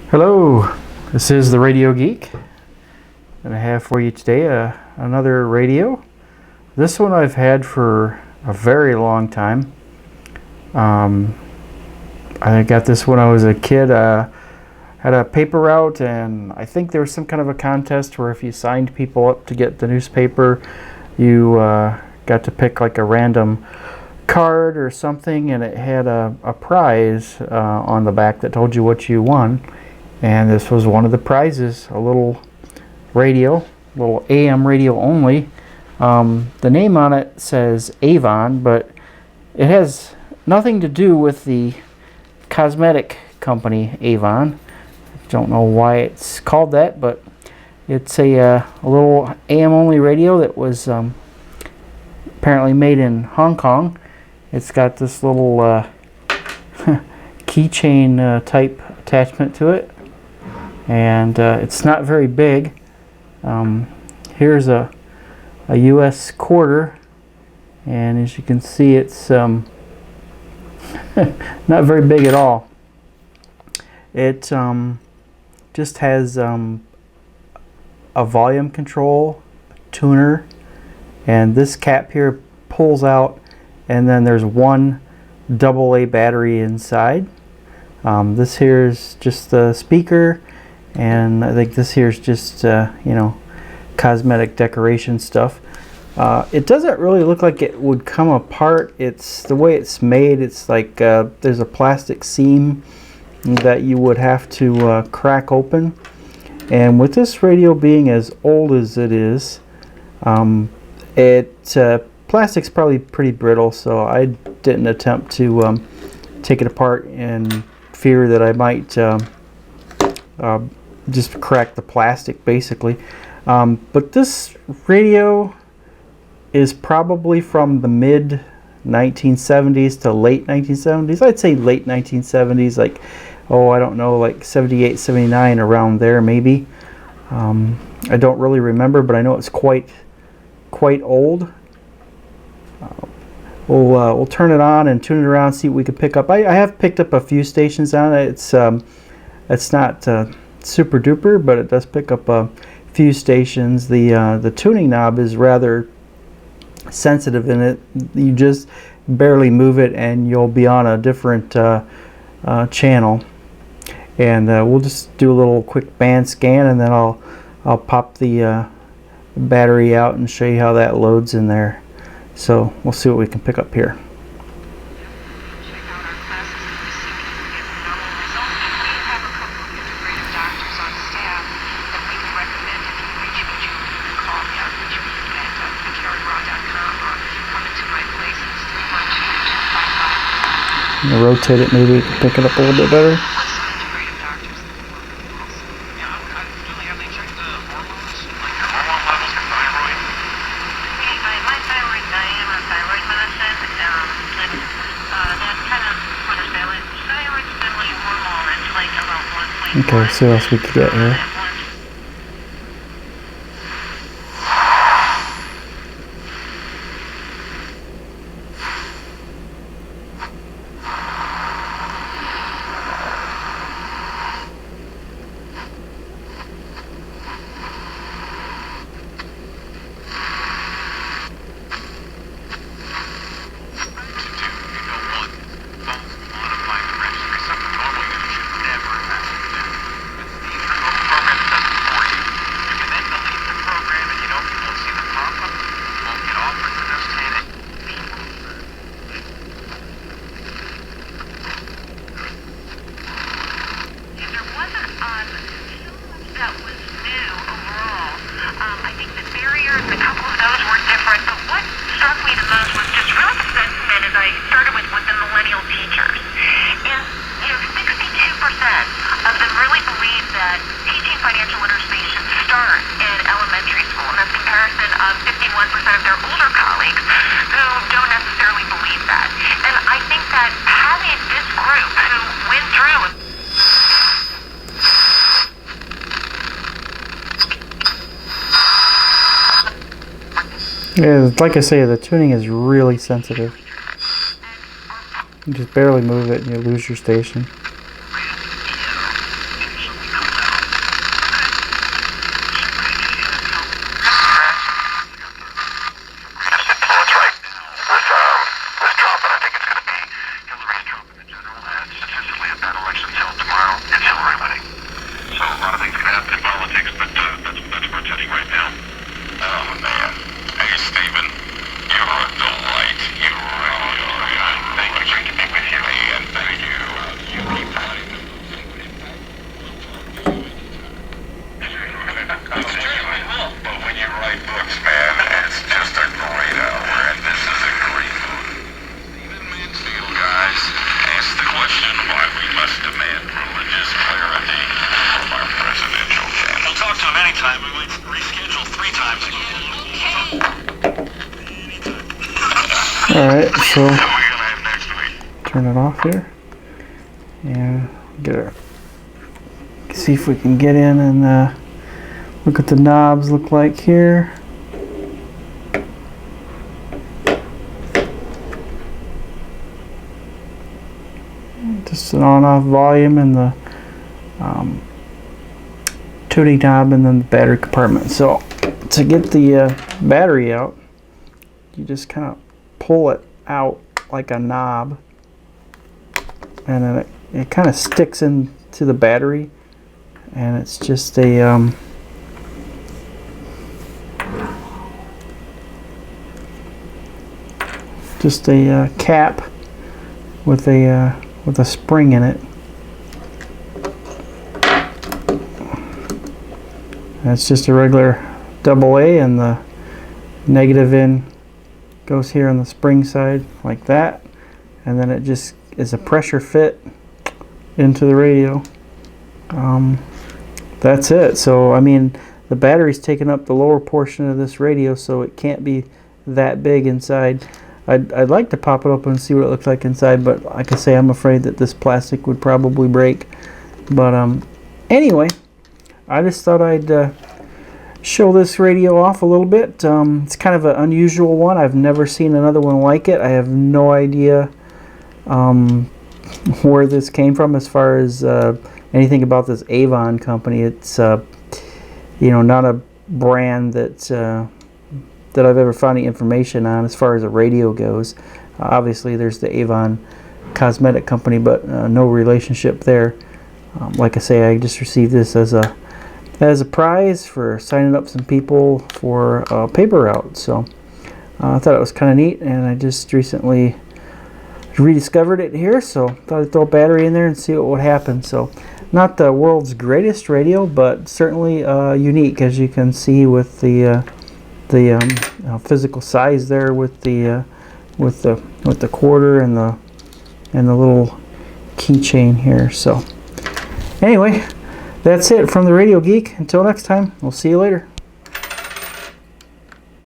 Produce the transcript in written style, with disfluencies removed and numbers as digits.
Hello, this is the Radio Geek, and I have for you today another radio. This one I've had for a very long time. I got this when I was a kid. Had a paper route, and I think there was some kind of a contest where if you signed people up to get the newspaper, you got to pick like a random card or something, and it had a prize on the back that told you what you won. And this was one of the prizes, a little radio, little AM radio only. The name on it says AVON, but it has nothing to do with the cosmetic company AVON. Don't know why it's called that, but it's a little AM only radio that was apparently made in Hong Kong. It's got this little keychain type attachment to it, and it's not very big. Here's a US quarter, and as you can see, it's not very big at all. It just has a volume control tuner, and this cap here pulls out, and then there's one AA battery inside. This here is just the speaker, and I think this here is just cosmetic decoration stuff. It doesn't really look like it would come apart. It's the way it's made. It's like there's a plastic seam that you would have to crack open. And with this radio being as old as it is, plastic's probably pretty brittle, so I didn't attempt to take it apart in fear that I might just crack the plastic, basically. But this radio is probably from the mid 1970s to late 1970s. I'd say late 1970s, like, I don't know, like 78, 79, around there maybe. I don't really remember, but I know it's quite old. We'll turn it on and tune it around, see what we can pick up. I have picked up a few stations on it. It's not super duper, but it does pick up a few stations. The tuning knob is rather sensitive in it. You just barely move it and you'll be on a different channel. And we'll just do a little quick band scan, and then I'll pop the battery out and show you how that loads in there. So we'll see what we can pick up here. I'm gonna rotate it, maybe we can pick it up a little bit better. Okay, see what else we could get here. Financial literacy should start in elementary school, and that's a comparison of 51% of their older colleagues who don't necessarily believe that. And I think that having this group who went through... Yeah, like I say, the tuning is really sensitive. You just barely move it and you lose your station. Alright, so What are we gonna have next week? turn it off here. And get it. See if we can get in and look what the knobs look like here. Just an on-off volume and the tuning knob and then the battery compartment. So to get the battery out, you just kind of pull it out like a knob, and then it kind of sticks into the battery, and it's just a cap with a spring in it. And it's just a regular AA, and the negative in goes here on the spring side like that, and then it just is a pressure fit into the radio. That's it. So I mean, the battery's taking up the lower portion of this radio, so it can't be that big inside. I'd like to pop it open and see what it looks like inside, but like I say, I'm afraid that this plastic would probably break. But anyway, I just thought I'd show this radio off a little bit. It's kind of an unusual one. I've never seen another one like it. I have no idea where this came from as far as anything about this AVON company. It's you know, not a brand that I've ever found any information on as far as a radio goes. Obviously there's the AVON cosmetic company, but no relationship there. Like I say, I just received this as a prize for signing up some people for a paper route. So I thought it was kind of neat, and I just recently rediscovered it here, so thought I'd throw a battery in there and see what would happen. So not the world's greatest radio, but certainly unique, as you can see with the physical size there, with the quarter and the little keychain here. So anyway, that's it from the Radio Geek. Until next time, we'll see you later.